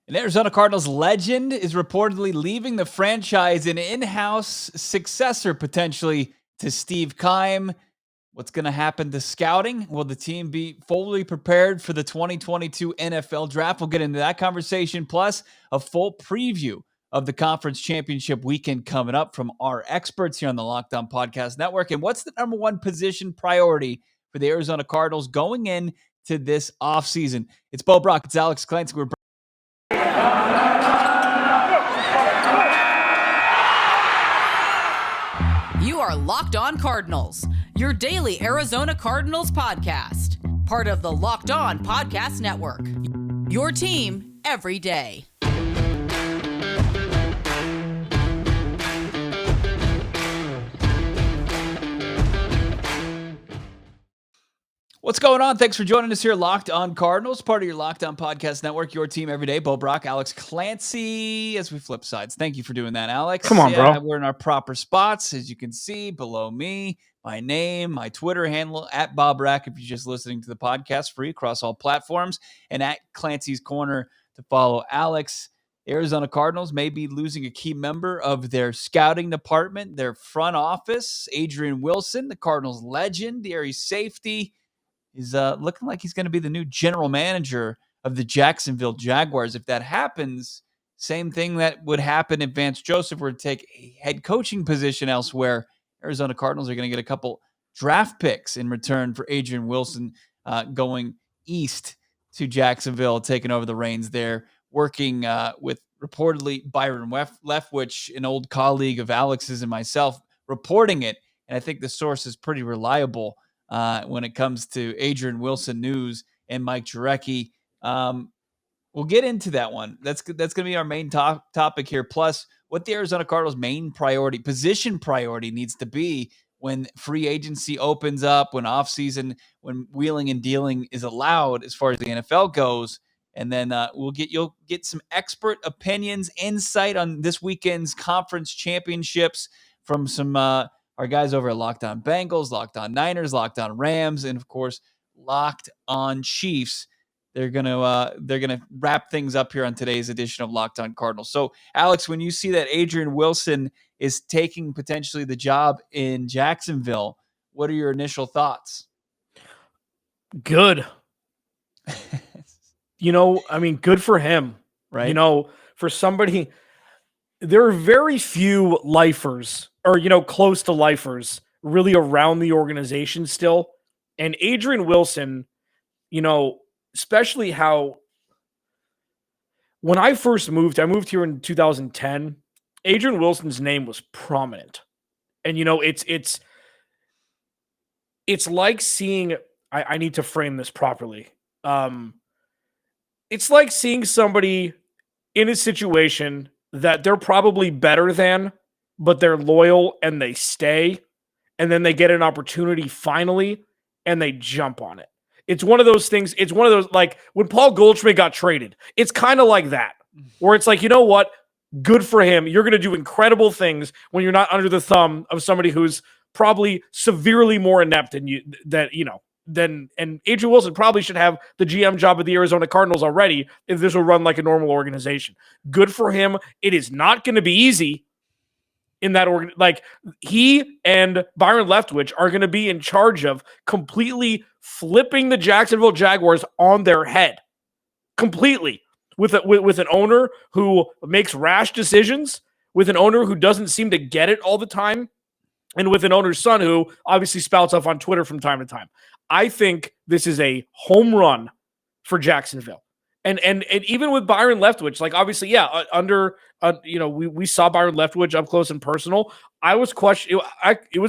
An Arizona Cardinals legend is reportedly leaving the franchise, an in-house successor potentially to Steve Keim. What's going to happen to scouting? Will the team be fully prepared for the 2022 NFL draft? We'll get into that conversation, plus a full preview of the conference championship weekend coming up from our experts here on the Locked On Podcast Network. And what's the number one position priority for the Arizona Cardinals going into this offseason? It's Bo Brock. It's Alex Clancy. We're You are Locked On Cardinals, your daily Arizona Cardinals podcast. Part of the Locked On Podcast Network, your team every day. What's going on? Thanks for joining us here, Locked On Cardinals, part of your Locked On Podcast Network, your team every day. Bo Brock, Alex Clancy, as we flip sides. Thank you for doing that, Alex. Come on, bro. We're in our proper spots, as you can see below me. My name, my Twitter handle, at Bob Rack, if you're just listening to the podcast, free across all platforms, and at Clancy's Corner to follow Alex. Arizona Cardinals may be losing a key member of their scouting department, their front office. Adrian Wilson, the Cardinals legendary safety, is looking like he's going to be the new general manager of the Jacksonville Jaguars. If that happens, same thing that would happen if Vance Joseph were to take a head coaching position elsewhere. Arizona Cardinals are going to get a couple draft picks in return for Adrian Wilson going east to Jacksonville, taking over the reins there, working with reportedly Byron Leftwich, an old colleague of Alex's and myself, reporting it. And I think the source is pretty reliable when it comes to Adrian Wilson news and Mike Jurecki. We'll get into that one. That's going to be our main topic here. Plus, what the Arizona Cardinals' main position priority needs to be when free agency opens up, when offseason, when wheeling and dealing is allowed as far as the NFL goes. And then you'll get some expert opinions, insight on this weekend's conference championships from some our guys over at Locked On Bengals, Locked On Niners, Locked On Rams, and of course, Locked On Chiefs. They're gonna wrap things up here on today's edition of Locked On Cardinals. So, Alex, when you see that Adrian Wilson is taking potentially the job in Jacksonville, what are your initial thoughts? Good. Good for him. Right. For somebody, there are very few lifers or, close to lifers really around the organization still. And Adrian Wilson, especially how when I first moved, I moved here in 2010, Adrian Wilson's name was prominent. And, it's like seeing, I need to frame this properly. It's like seeing somebody in a situation that they're probably better than, but they're loyal and they stay, and then they get an opportunity finally and they jump on it. It's one of those things. It's one of those, like when Paul Goldschmidt got traded, it's kind of like that, where it's like, you know what? Good for him. You're going to do incredible things when you're not under the thumb of somebody who's probably severely more inept than you, and Adrian Wilson probably should have the GM job of the Arizona Cardinals already if this will run like a normal organization. Good for him. It is not going to be easy in that organ. Like, he and Byron Leftwich are going to be in charge of completely flipping the Jacksonville Jaguars on their head completely with an owner who makes rash decisions, with an owner who doesn't seem to get it all the time, and with an owner's son who obviously spouts off on Twitter from time to time. I think this is a home run for Jacksonville. And even with Byron Leftwich, like obviously, yeah, we saw Byron Leftwich up close and personal. It was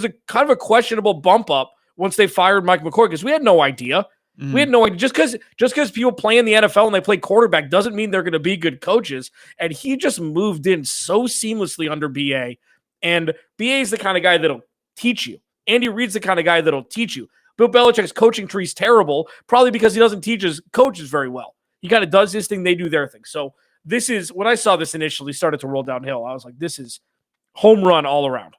a kind of a questionable bump up once they fired Mike McCoy, because we had no idea. Mm. We had no idea. Just because people play in the NFL and they play quarterback doesn't mean they're going to be good coaches. And he just moved in so seamlessly under BA. And BA is the kind of guy that'll teach you. Andy Reid's the kind of guy that'll teach you. Bill Belichick's coaching tree is terrible, probably because he doesn't teach his coaches very well. He kind of does his thing, they do their thing. So this is, when I saw this initially started to roll downhill, I was like, this is home run all around.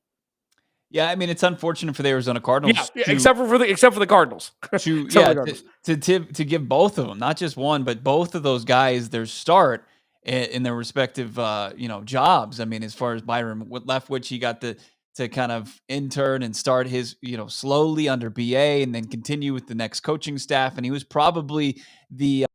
Yeah, I mean, it's unfortunate for the Arizona Cardinals. Yeah, except for the Cardinals. To give both of them, not just one, but both of those guys their start. in their respective, jobs. I mean, as far as Byron Leftwich, he got to kind of intern and start his, slowly under BA and then continue with the next coaching staff. And he was probably the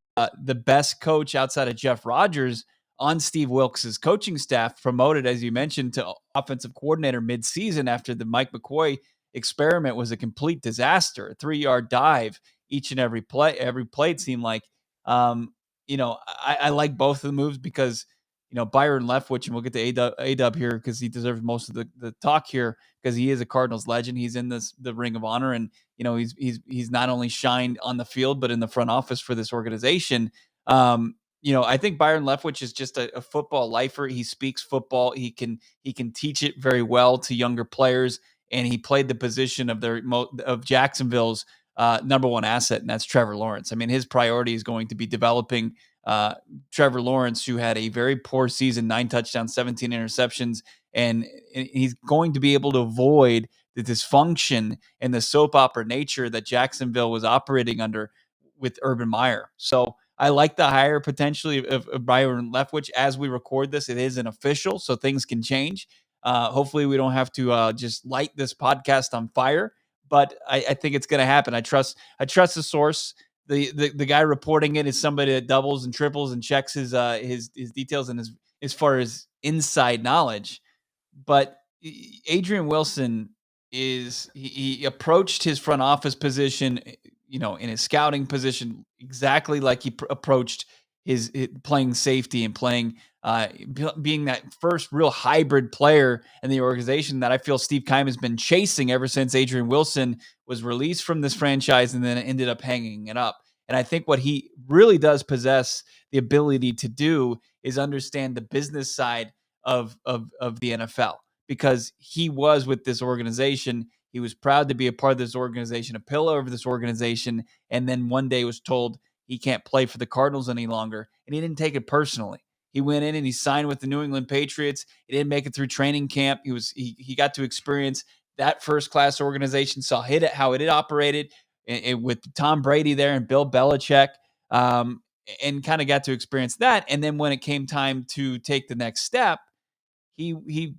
best coach outside of Jeff Rodgers on Steve Wilkes's coaching staff, promoted, as you mentioned, to offensive coordinator midseason after the Mike McCoy experiment was a complete disaster, a 3-yard dive each and every play. Every play, it seemed like. I like both of the moves because, Byron Leftwich, and we'll get to A-Dub here because he deserves most of the talk here because he is a Cardinals legend. He's in the Ring of Honor, and he's not only shined on the field but in the front office for this organization. I think Byron Leftwich is just a football lifer. He speaks football. He can teach it very well to younger players, and he played the position of Jacksonville's number one asset, and that's Trevor Lawrence. I mean, his priority is going to be developing Trevor Lawrence, who had a very poor season, 9 touchdowns, 17 interceptions, and he's going to be able to avoid the dysfunction and the soap opera nature that Jacksonville was operating under with Urban Meyer. So I like the hire potentially of Byron Leftwich. As we record this, it isn't official, so things can change. Hopefully we don't have to just light this podcast on fire, but I think it's going to happen. I trust the source. The guy reporting it is somebody that doubles and triples and checks his details and as far as inside knowledge. But Adrian Wilson he approached his front office position, in his scouting position exactly like he approached his playing safety and playing being that first real hybrid player in the organization that I feel Steve Keim has been chasing ever since Adrian Wilson was released from this franchise and then ended up hanging it up. And I think what he really does possess the ability to do is understand the business side of the NFL, because he was with this organization. He was proud to be a part of this organization, a pillar of this organization, and then one day was told he can't play for the Cardinals any longer, and he didn't take it personally. He went in and he signed with the New England Patriots. He didn't make it through training camp. He got to experience that first-class organization, saw how it operated with Tom Brady there and Bill Belichick, and kind of got to experience that. And then when it came time to take the next step, he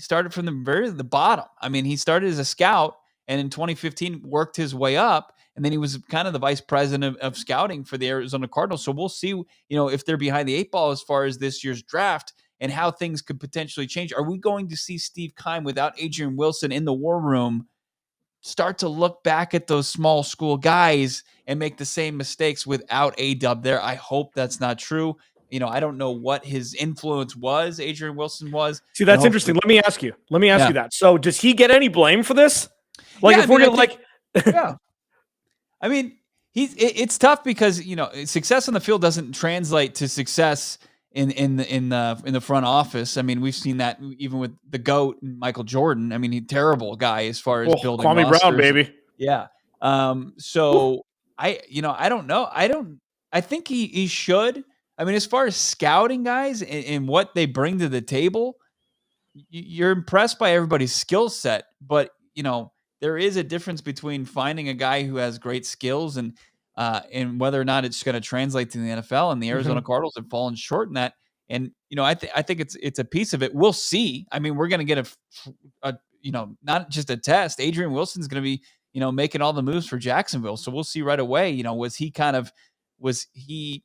started from the bottom. I mean, he started as a scout, and in 2015 worked his way up, and then he was kind of the vice president of scouting for the Arizona Cardinals. So we'll see, if they're behind the 8 ball as far as this year's draft and how things could potentially change. Are we going to see Steve Keim without Adrian Wilson in the war room start to look back at those small school guys and make the same mistakes without A-Dub there? I hope that's not true. I don't know what his influence was, Adrian Wilson was. See, that's interesting. Let me ask you that. So does he get any blame for this? Yeah. I mean, it's tough because, success on the field doesn't translate to success in the front office. I mean, we've seen that even with the GOAT, Michael Jordan. I mean, he's a terrible guy as far as building Kwame rosters. Brown, baby. Yeah. So I don't know. I think he should. I mean, as far as scouting guys and what they bring to the table, you're impressed by everybody's skill set, but there is a difference between finding a guy who has great skills and whether or not it's going to translate to the NFL. And the Arizona Cardinals have fallen short in that. And I think it's a piece of it. We'll see. I mean, we're going to get a not just a test. Adrian Wilson's going to be making all the moves for Jacksonville, so we'll see right away. Was he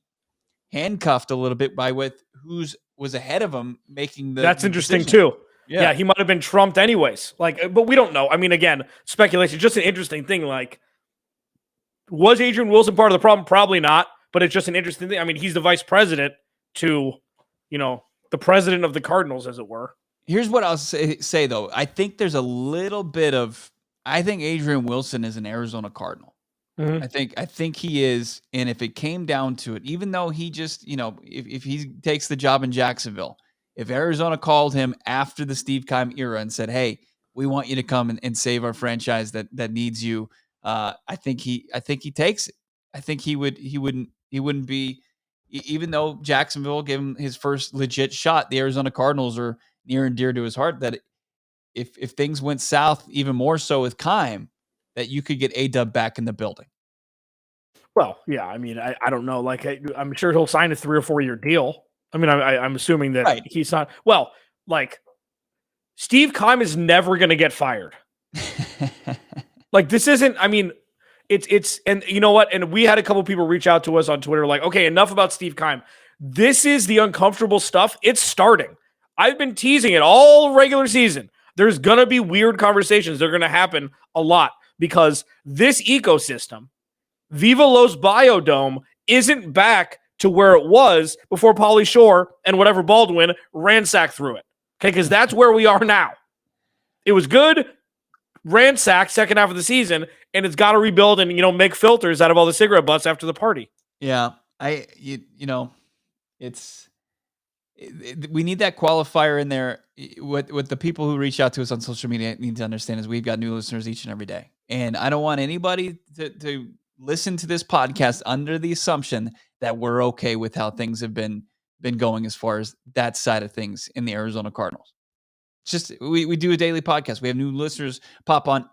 handcuffed a little bit by who's ahead of him making the That's interesting decision. too. Yeah, he might have been trumped anyways. But we don't know. I mean, again, speculation, just an interesting thing. Was Adrian Wilson part of the problem? Probably not, but it's just an interesting thing. I mean, he's the vice president to, the president of the Cardinals, as it were. Here's what I'll say though. I think there's a little bit of, I think Adrian Wilson is an Arizona Cardinal. Mm-hmm. I think he is. And if it came down to it, even though he just, if he takes the job in Jacksonville, if Arizona called him after the Steve Keim era and said, "Hey, we want you to come and save our franchise that needs you," I think he takes it. I think he wouldn't be, even though Jacksonville gave him his first legit shot. The Arizona Cardinals are near and dear to his heart. That if things went south, even more so with Keim, that you could get A-Dub back in the building. Well, yeah, I mean, I don't know. Like, I'm sure he'll sign a 3 or 4 year deal. I mean, I'm assuming that Right. he's not. Well, like, Steve Keim is never going to get fired. Like, this isn't, I mean, it's, and you know what? And we had a couple people reach out to us on Twitter, like, okay, enough about Steve Keim. This is the uncomfortable stuff. It's starting. I've been teasing it all regular season. There's going to be weird conversations. They're going to happen a lot because this ecosystem, Viva Los Biodome, isn't back to where it was before Pauly Shore and whatever Baldwin ransacked through it. Okay, because that's where we are now. It was good, ransacked second half of the season, and it's got to rebuild and, make filters out of all the cigarette butts after the party. Yeah, we need that qualifier in there. What the people who reach out to us on social media need to understand is we've got new listeners each and every day, and I don't want anybody to listen to this podcast under the assumption that we're okay with how things have been going as far as that side of things in the Arizona Cardinals. Just we do a daily podcast. We have new listeners pop on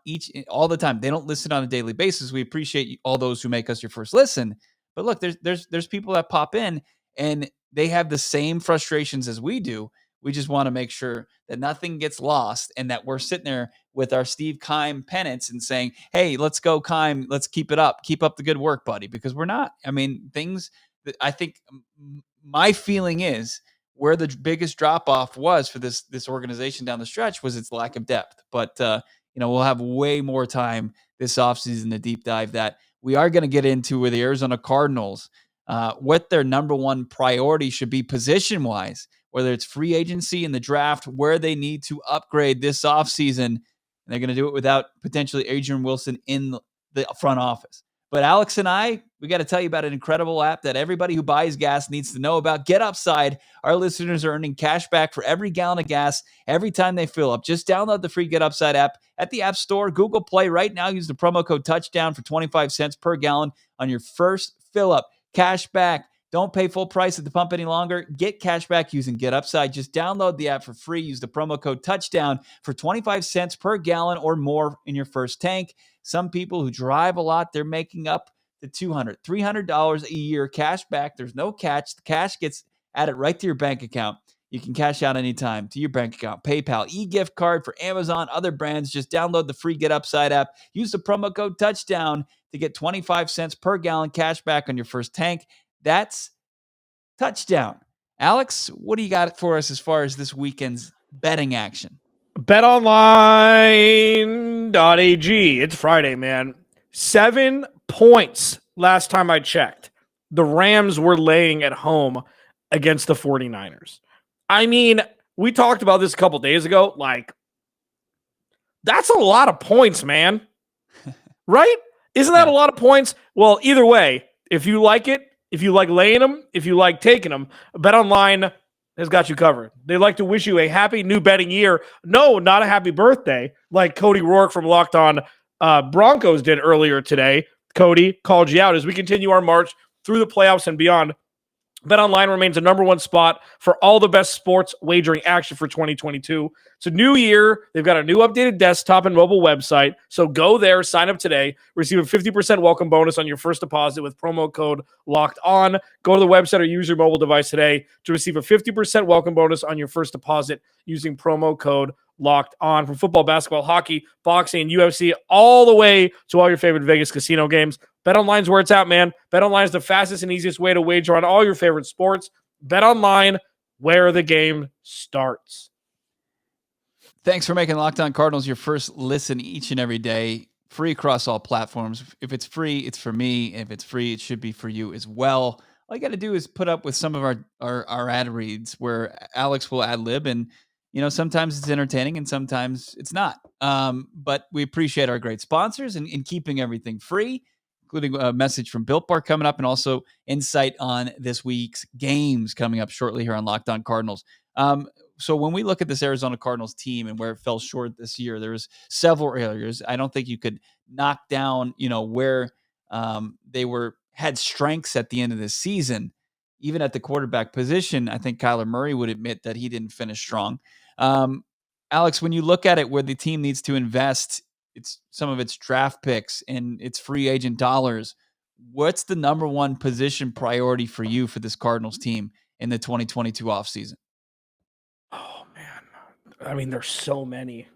all the time. They don't listen on a daily basis. We appreciate all those who make us your first listen. But look, there's people that pop in and they have the same frustrations as we do. We just want to make sure that nothing gets lost and that we're sitting there with our Steve Keim pennants and saying, "Hey, let's go, Keim. Let's keep it up. Keep up the good work, buddy." Because we're not. I mean, things that I think my feeling is where the biggest drop off was for this organization down the stretch was its lack of depth. But we'll have way more time this offseason to deep dive that. We are going to get into with the Arizona Cardinals, what their number one priority should be position wise, whether it's free agency in the draft, where they need to upgrade this offseason. And they're going to do it without potentially Adrian Wilson in the front office. But Alex and I, we got to tell you about an incredible app that everybody who buys gas needs to know about. Get Upside. Our listeners are earning cash back for every gallon of gas every time they fill up. Just download the free Get Upside app at the App Store, Google Play right now. Use the promo code Touchdown for 25 cents per gallon on your first fill up. Cash back. Don't pay full price at the pump any longer. Get cash back using Get Upside. Just download the app for free. Use the promo code Touchdown for 25 cents per gallon or more in your first tank. Some people who drive a lot, they're making up to $200, $300 a year cash back. There's no catch. The cash gets added right to your bank account. You can cash out anytime to your bank account, PayPal, e-gift card for Amazon, other brands. Just download the free Get Upside app. Use the promo code Touchdown to get 25 cents per gallon cash back on your first tank. That's Touchdown. Alex, what do you got for us as far as this weekend's betting action? BetOnline.ag. It's Friday, man. 7 points last time I checked. The Rams were laying at home against the 49ers. I mean, we talked about this a couple days ago. Like, that's a lot of points, man. Right? Isn't that a lot of points? Well, either way, if you like it, if you like laying them, if you like taking them, BetOnline has got you covered. They'd like to wish you a happy new betting year. No, not a happy birthday, like Cody Rourke from Locked On Broncos did earlier today. Cody called you out as we continue our march through the playoffs and beyond. BetOnline remains the number one spot for all the best sports wagering action for 2022. It's a new year. They've got a new updated desktop and mobile website. So go there, sign up today, receive a 50% welcome bonus on your first deposit with promo code Locked On. Go to the website or use your mobile device today to receive a 50% welcome bonus on your first deposit using promo code Locked On. From football, basketball, hockey, boxing, UFC, all the way to all your favorite Vegas casino games. BetOnline's where it's at, man. BetOnline is the fastest and easiest way to wager on all your favorite sports. BetOnline, where the game starts. Thanks for making Locked On Cardinals your first listen each and every day. Free across all platforms. If it's free, it's for me. If it's free, it should be for you as well. All you got to do is put up with some of our ad reads where Alex will ad lib, and sometimes it's entertaining and sometimes it's not. But we appreciate our great sponsors and keeping everything free, including a message from Built Bar coming up and also insight on this week's games coming up shortly here on Locked On Cardinals. So when we look at this Arizona Cardinals team and where it fell short this year, there was several areas. I don't think you could knock down, where they had strengths at the end of the season. Even at the quarterback position, I think Kyler Murray would admit that he didn't finish strong. Alex, when you look at it where the team needs to invest, it's some of its draft picks and its free agent dollars. what's the number one position priority for you for this Cardinals team in the 2022 offseason? Oh, man. I mean, there's so many.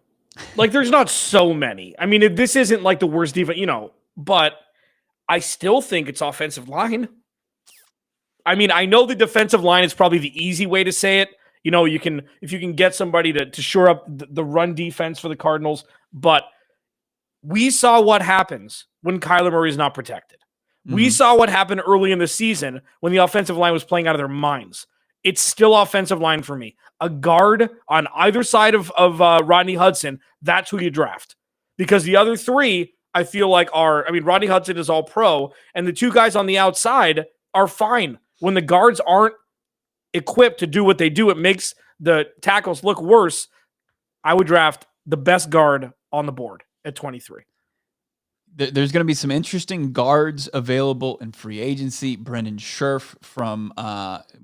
Like, there's not so many. I mean, this isn't like the worst defense, but I still think it's offensive line. I mean, I know the defensive line is probably the easy way to say it. If you can get somebody to shore up the run defense for the Cardinals, but we saw what happens when Kyler Murray is not protected. Mm-hmm. We saw what happened early in the season when the offensive line was playing out of their minds. It's still offensive line for me. A guard on either side of Rodney Hudson, that's who you draft. Because the other three, I feel like Rodney Hudson is all pro, and the two guys on the outside are fine. When the guards aren't equipped to do what they do, it makes the tackles look worse. I would draft the best guard on the board at 23. There's going to be some interesting guards available in free agency. Brendan Scherf from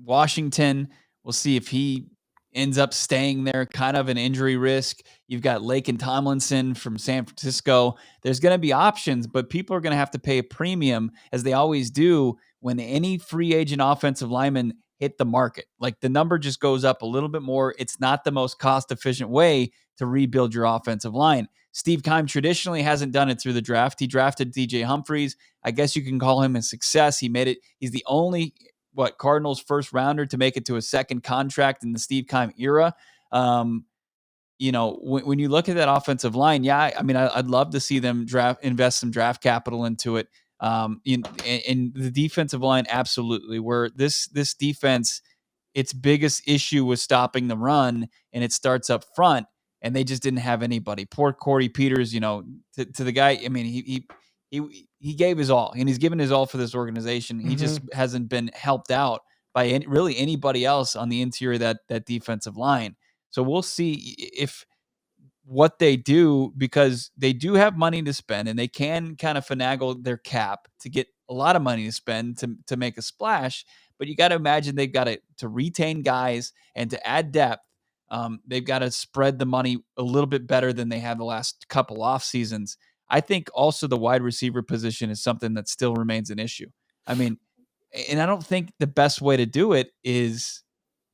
Washington. We'll see if he ends up staying there, kind of an injury risk. You've got Laken Tomlinson from San Francisco. There's going to be options, but people are going to have to pay a premium, as they always do when any free agent offensive lineman hit the market. Like, the number just goes up a little bit more. It's not the most cost-efficient way to rebuild your offensive line. Steve Keim traditionally hasn't done it through the draft. He drafted DJ Humphries. I guess you can call him a success. He made it. He's the only Cardinals first rounder to make it to a second contract in the Steve Keim era. When you look at that offensive line, I'd love to see them invest some draft capital into it. In the defensive line, absolutely. Where this defense, its biggest issue was stopping the run, and it starts up front. And they just didn't have anybody. Poor Corey Peters, to the guy. I mean, he gave his all, and he's given his all for this organization. He just hasn't been helped out by really anybody else on the interior of that defensive line. So we'll see if what they do, because they do have money to spend, and they can kind of finagle their cap to get a lot of money to spend to make a splash. But you got to imagine they've got to retain guys and to add depth. They've got to spread the money a little bit better than they have the last couple off seasons. I think also the wide receiver position is something that still remains an issue. I mean, and I don't think the best way to do it is,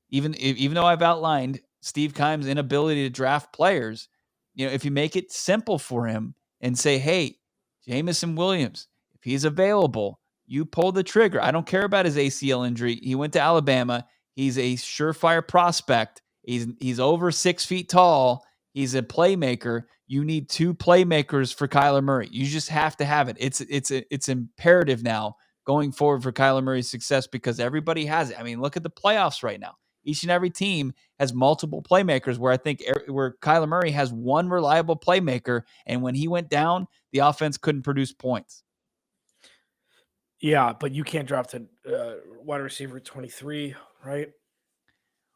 even though I've outlined Steve Keim's inability to draft players, if you make it simple for him and say, hey, Jamison Williams, if he's available, you pull the trigger. I don't care about his ACL injury. He went to Alabama. He's a surefire prospect. He's over 6 feet tall. He's a playmaker. You need two playmakers for Kyler Murray. You just have to have it. It's imperative now going forward for Kyler Murray's success, because everybody has it. I mean, look at the playoffs right now. Each and every team has multiple playmakers, where Kyler Murray has one reliable playmaker, and when he went down, the offense couldn't produce points. Yeah, but you can't draft a wide receiver at 23, right?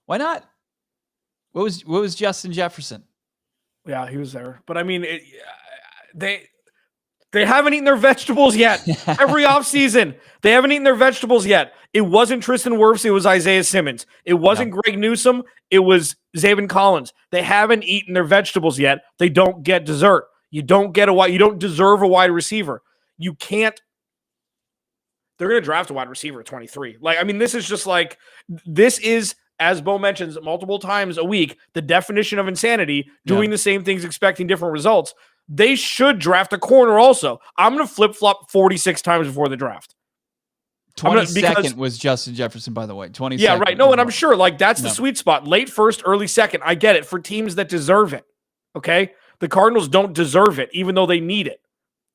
Why not? What was Justin Jefferson? Yeah, he was there. But I mean, they haven't eaten their vegetables yet. Every offseason, they haven't eaten their vegetables yet. It wasn't Tristan Wirfs. It was Isaiah Simmons. It wasn't Greg Newsome. It was Zaven Collins. They haven't eaten their vegetables yet. They don't get dessert. You don't deserve a wide receiver. You can't. They're going to draft a wide receiver at 23. This is, as Bo mentions multiple times a week, the definition of insanity, doing the same things, expecting different results. They should draft a corner also. I'm going to flip-flop 46 times before the draft. 22nd was Justin Jefferson, by the way. 22nd. Yeah, right. No, and I'm sure that's the sweet spot. Late first, early second. I get it, for teams that deserve it. Okay? The Cardinals don't deserve it, even though they need it.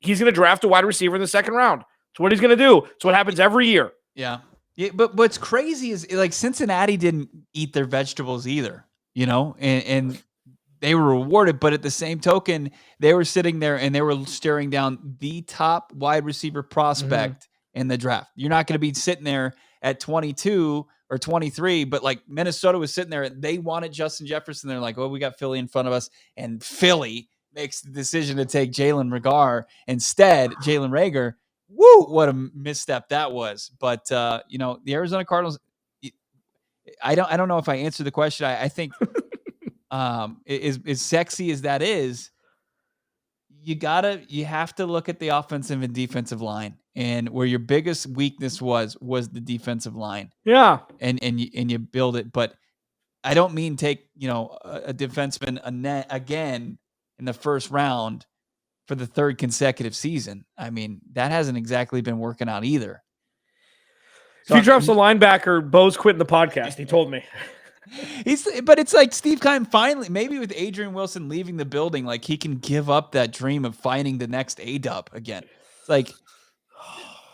He's going to draft a wide receiver in the second round. It's what he's going to do. It's what happens every year. Yeah. Yeah, but what's crazy is, like, Cincinnati didn't eat their vegetables either, and they were rewarded. But at the same token, they were sitting there and they were staring down the top wide receiver prospect in the draft. You're not going to be sitting there at 22 or 23, but like Minnesota was sitting there. They wanted Justin Jefferson. They're like, well, we got Philly in front of us, and Philly makes the decision to take Jalen Reagor instead. Jalen Reagor. Woo! What a misstep that was. But the Arizona Cardinals, I don't know if I answered the question. I think as sexy as that is, you have to look at the offensive and defensive line, and where your biggest weakness was the defensive line. Yeah. And you build it, but I don't mean take, a defenseman again in the first round for the third consecutive season. I mean, that hasn't exactly been working out either. So if he drafts a linebacker, Bo's quitting the podcast. He told me. But it's like Steve Keim finally, maybe with Adrian Wilson leaving the building, like he can give up that dream of finding the next A-Dub again. It's like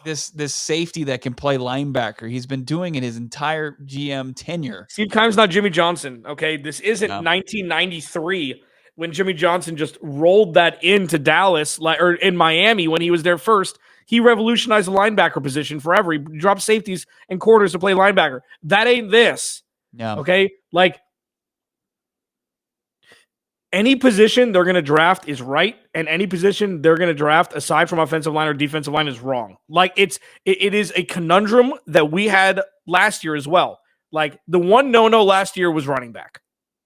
this safety that can play linebacker. He's been doing it his entire GM tenure. Steve Keim's not Jimmy Johnson, okay? This isn't 1993 when Jimmy Johnson just rolled that into Dallas or in Miami when he was there first. He revolutionized the linebacker position forever. He dropped safeties and corners to play linebacker. That ain't this. Yeah. Okay? Like, any position they're going to draft is right, and any position they're going to draft aside from offensive line or defensive line is wrong. Like, it is a conundrum that we had last year as well. Like, the one no-no last year was running back.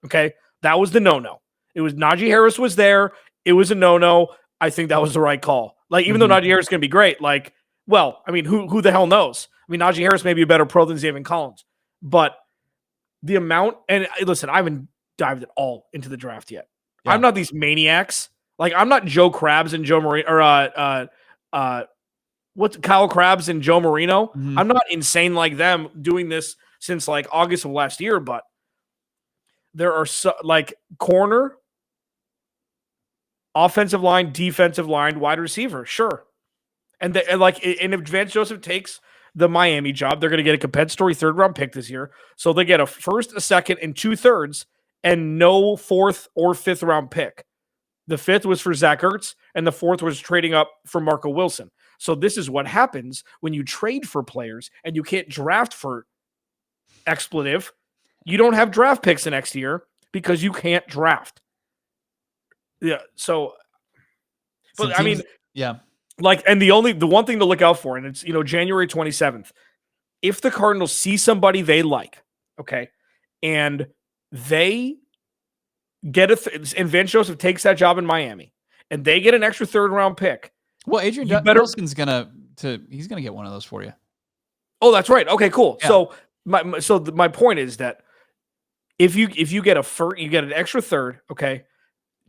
Okay? That was the no-no. It was Najee Harris was there. It was a no-no. I think that was the right call. Like, even though Najee Harris is going to be great, like, well, I mean, who the hell knows? I mean, Najee Harris may be a better pro than Zaven Collins, but the amount, and listen, I haven't dived at all into the draft yet. Yeah. I'm not these maniacs. Like, I'm not Joe Krabs and Joe Marino, or what's Kyle Krabs and Joe Marino. Mm-hmm. I'm not insane like them doing this since like August of last year, but there are like corner, offensive line, defensive line, wide receiver, sure. And if Vance Joseph takes the Miami job, they're going to get a compensatory third-round pick this year. So they get a first, a second, and 2/3, and no fourth or fifth-round pick. The fifth was for Zach Ertz, and the fourth was trading up for Marco Wilson. So this is what happens when you trade for players and you can't draft for expletive. You don't have draft picks the next year because you can't draft. Yeah. So, but I mean, yeah. Like, and the one thing to look out for, and it's, January 27th, if the Cardinals see somebody they like, okay, and they get and Vance Joseph takes that job in Miami, and they get an extra third-round pick. Well, Adrian Wilson's he's gonna get one of those for you. Oh, that's right. Okay, cool. Yeah. So my point is that if you get you get an extra third, okay,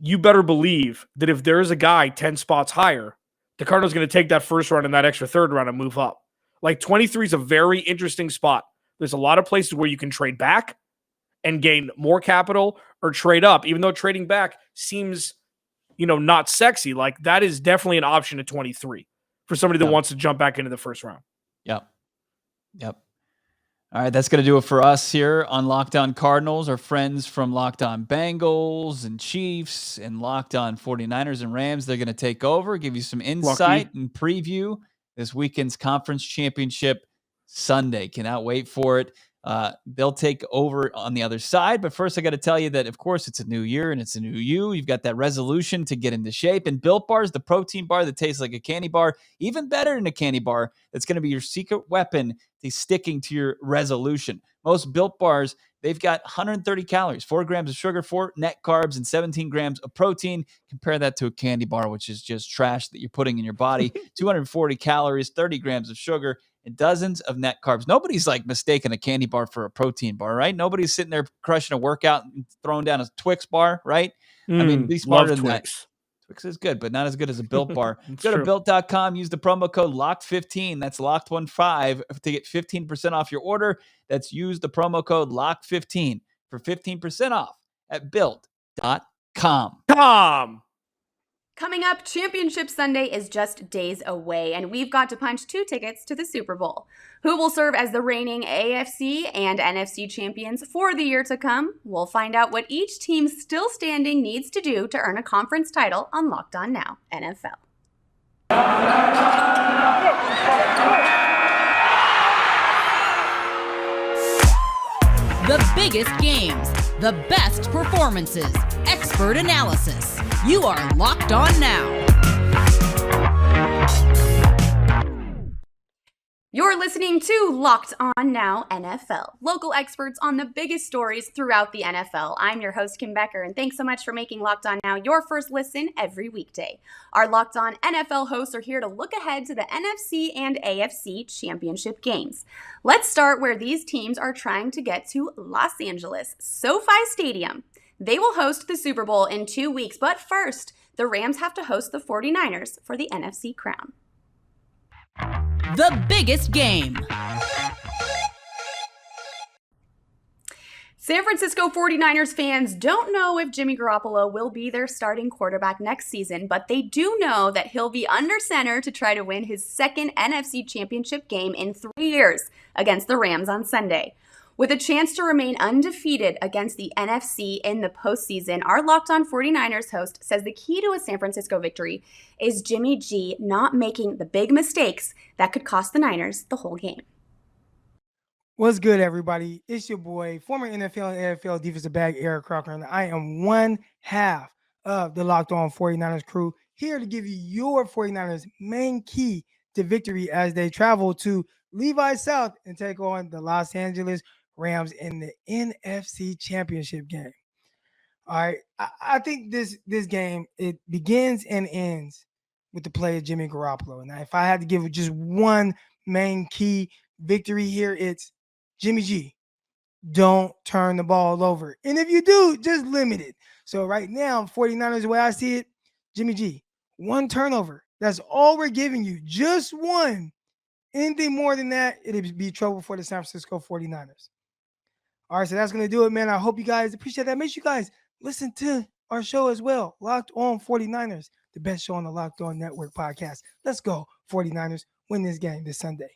you better believe that if there is a guy 10 spots higher, the Cardinals are going to take that first round and that extra third round and move up. Like, 23 is a very interesting spot. There's a lot of places where you can trade back and gain more capital, or trade up, even though trading back seems, not sexy. Like, that is definitely an option at 23 for somebody that wants to jump back into the first round. Yep. All right, that's going to do it for us here on Locked On Cardinals. Our friends from Locked On Bengals and Chiefs and Locked On 49ers and Rams, they're going to take over, give you some insight and preview this weekend's conference championship Sunday. Cannot wait for it. They'll take over on the other side. But first, I got to tell you that, of course, it's a new year and it's a new you. You've got that resolution to get into shape. And Built Bar is the protein bar that tastes like a candy bar, even better than a candy bar. That's going to be your secret weapon to sticking to your resolution. Most Built Bars, they've got 130 calories, 4 grams of sugar, 4 net carbs, and 17 grams of protein. Compare that to a candy bar, which is just trash that you're putting in your body. 240 calories, 30 grams of sugar, and dozens of net carbs. Nobody's like mistaking a candy bar for a protein bar, right? Nobody's sitting there crushing a workout and throwing down a Twix bar, right? I mean, be smarter than that. Twix is good, but not as good as a Built Bar. Go to Built.com, use the promo code LOCKED15. That's LOCKED15 to get 15% off your order. That's use the promo code LOCKED15 for 15% off at Built.com. Coming up, Championship Sunday is just days away, and we've got to punch 2 tickets to the Super Bowl. Who will serve as the reigning AFC and NFC champions for the year to come? We'll find out what each team still standing needs to do to earn a conference title on Locked On Now NFL. The biggest games, the best performances, expert analysis. You are Locked On Now. You're You're listening to Locked On Now NFL, local experts on the biggest stories throughout the NFL. I'm your host, Kim Becker, and thanks so much for making Locked On Now your first listen every weekday. Our Locked On NFL hosts are here to look ahead to the NFC and AFC championship games. Let's start where these teams are trying to get to Los Angeles, SoFi Stadium. They will host the Super Bowl in 2 weeks, but first, the Rams have to host the 49ers for the NFC crown. The biggest game. San Francisco 49ers fans don't know if Jimmy Garoppolo will be their starting quarterback next season, but they do know that he'll be under center to try to win his second NFC championship game in 3 years against the Rams on Sunday. With a chance to remain undefeated against the NFC in the postseason, our Locked On 49ers host says the key to a San Francisco victory is Jimmy G not making the big mistakes that could cost the Niners the whole game. What's good, everybody? It's your boy, former NFL and AFL defensive back Eric Crocker, and I am one half of the Locked On 49ers crew, here to give you your 49ers main key to victory as they travel to Levi South and take on the Los Angeles Rams in the NFC Championship game. All right, I think this game, it begins and ends with the play of Jimmy Garoppolo. Now, if I had to give just one main key victory here, it's Jimmy G, don't turn the ball over. And if you do, just limit it. So right now, 49ers, the way I see it, Jimmy G, one turnover. That's all we're giving you, just one. Anything more than that, it'd be trouble for the San Francisco 49ers. All right, so that's going to do it, man. I hope you guys appreciate that. Make sure you guys listen to our show as well, Locked On 49ers, the best show on the Locked On Network podcast. Let's go, 49ers, win this game this Sunday.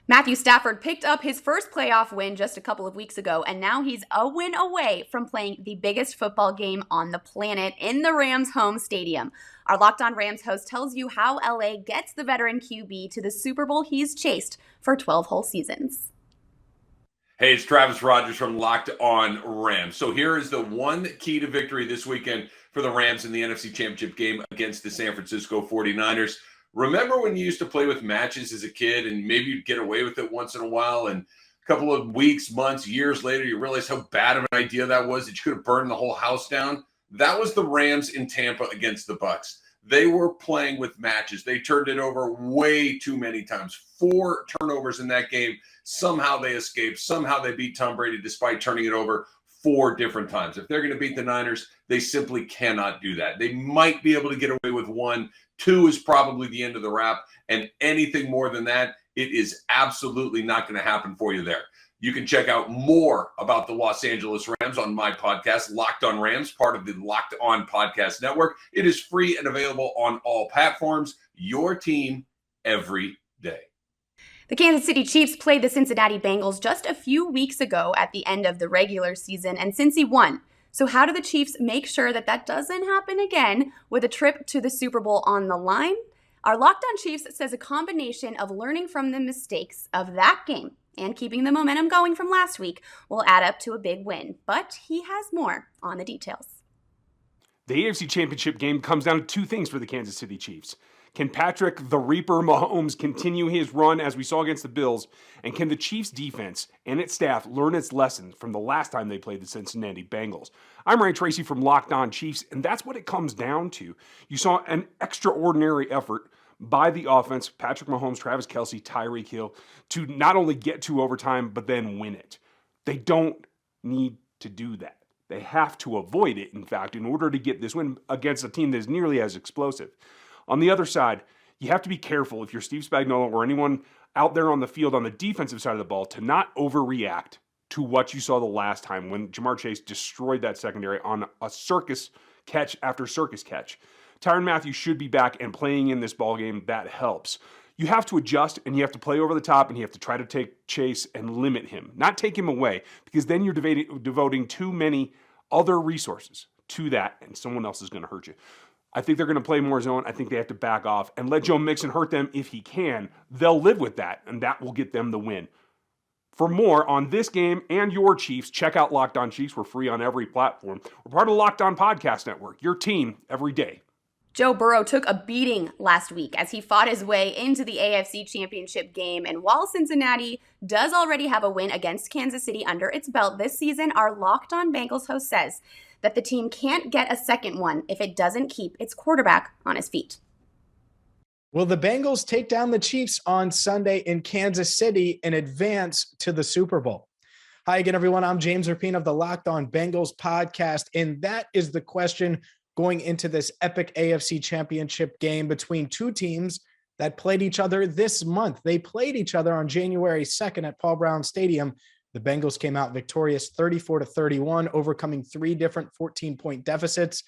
Matthew Stafford picked up his first playoff win just a couple of weeks ago, and now he's a win away from playing the biggest football game on the planet in the Rams' home stadium. Our Locked On Rams host tells you how LA gets the veteran QB to the Super Bowl he's chased for 12 whole seasons. Hey, it's Travis Rogers from Locked On Rams. So here is the one key to victory this weekend for the Rams in the NFC Championship game against the San Francisco 49ers. Remember when you used to play with matches as a kid and maybe you'd get away with it once in a while, and a couple of weeks, months, years later, you realize how bad of an idea that was, that you could have burned the whole house down? That was the Rams in Tampa against the Bucs. They were playing with matches. They turned it over way too many times. 4 turnovers in that game. Somehow they escaped. Somehow they beat Tom Brady despite turning it over 4 different times. If they're going to beat the Niners, they simply cannot do that. They might be able to get away with 1. 2 is probably the end of the wrap. And anything more than that, it is absolutely not going to happen for you there. You can check out more about the Los Angeles Rams on my podcast, Locked On Rams, part of the Locked On Podcast Network. It is free and available on all platforms. Your team every day. The Kansas City Chiefs played the Cincinnati Bengals just a few weeks ago at the end of the regular season, and Cincy won. So how do the Chiefs make sure that that doesn't happen again with a trip to the Super Bowl on the line? Our Locked On Chiefs says a combination of learning from the mistakes of that game and keeping the momentum going from last week will add up to a big win. But he has more on the details. The AFC Championship game comes down to 2 things for the Kansas City Chiefs. Can Patrick the Reaper Mahomes continue his run as we saw against the Bills? And can the Chiefs defense and its staff learn its lessons from the last time they played the Cincinnati Bengals? I'm Ray Tracy from Locked On Chiefs, and that's what it comes down to. You saw an extraordinary effort by the offense, Patrick Mahomes, Travis Kelce, Tyreek Hill, to not only get to overtime, but then win it. They don't need to do that. They have to avoid it, in fact, in order to get this win against a team that is nearly as explosive. On the other side, you have to be careful if you're Steve Spagnuolo or anyone out there on the field on the defensive side of the ball to not overreact to what you saw the last time when Jamar Chase destroyed that secondary on a circus catch after circus catch. Tyrann Mathieu should be back and playing in this ballgame. That helps. You have to adjust, and you have to play over the top, and you have to try to take Chase and limit him, not take him away, because then you're devoting too many other resources to that, and someone else is going to hurt you. I think they're going to play more zone. I think they have to back off and let Joe Mixon hurt them if he can. They'll live with that, and that will get them the win. For more on this game and your Chiefs, check out Locked On Chiefs. We're free on every platform. We're part of the Locked On Podcast Network, your team every day. Joe Burrow took a beating last week as he fought his way into the AFC Championship game. And while Cincinnati does already have a win against Kansas City under its belt this season, our Locked On Bengals host says that the team can't get a second one if it doesn't keep its quarterback on his feet. Will the Bengals take down the Chiefs on Sunday in Kansas City and advance to the Super Bowl? Hi again, everyone. I'm James Rapien of the Locked On Bengals podcast, and that is the question going into this epic AFC Championship game between two teams that played each other this month. They played each other on January 2nd at Paul Brown Stadium. The Bengals came out victorious 34-31, overcoming three different 14-point deficits.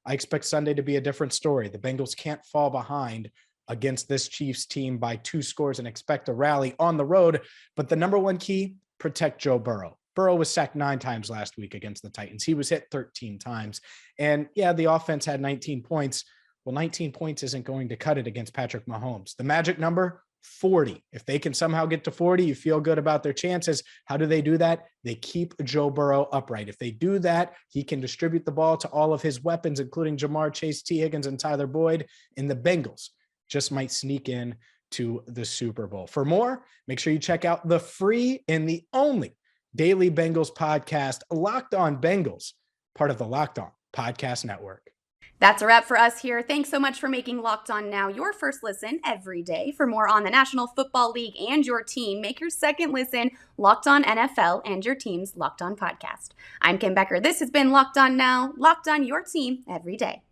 I expect Sunday to be a different story. The Bengals can't fall behind against this Chiefs team by 2 scores and expect a rally on the road. But the number one key, protect Joe Burrow. Burrow was sacked 9 times last week against the Titans. He was hit 13 times. And yeah, the offense had 19 points. Well, 19 points isn't going to cut it against Patrick Mahomes. The magic number, 40. If they can somehow get to 40, you feel good about their chances. How do they do that? They keep Joe Burrow upright. If they do that, he can distribute the ball to all of his weapons, including Jamar Chase, T. Higgins, and Tyler Boyd. And the Bengals just might sneak in to the Super Bowl. For more, make sure you check out the free and the only daily Bengals podcast, Locked On Bengals, part of the Locked On Podcast Network. That's a wrap for us here. Thanks so much for making Locked On Now your first listen every day. For more on the National Football League and your team, make your second listen Locked On NFL and your team's Locked On podcast. I'm Kim Becker. This has been Locked On Now, Locked On your team every day.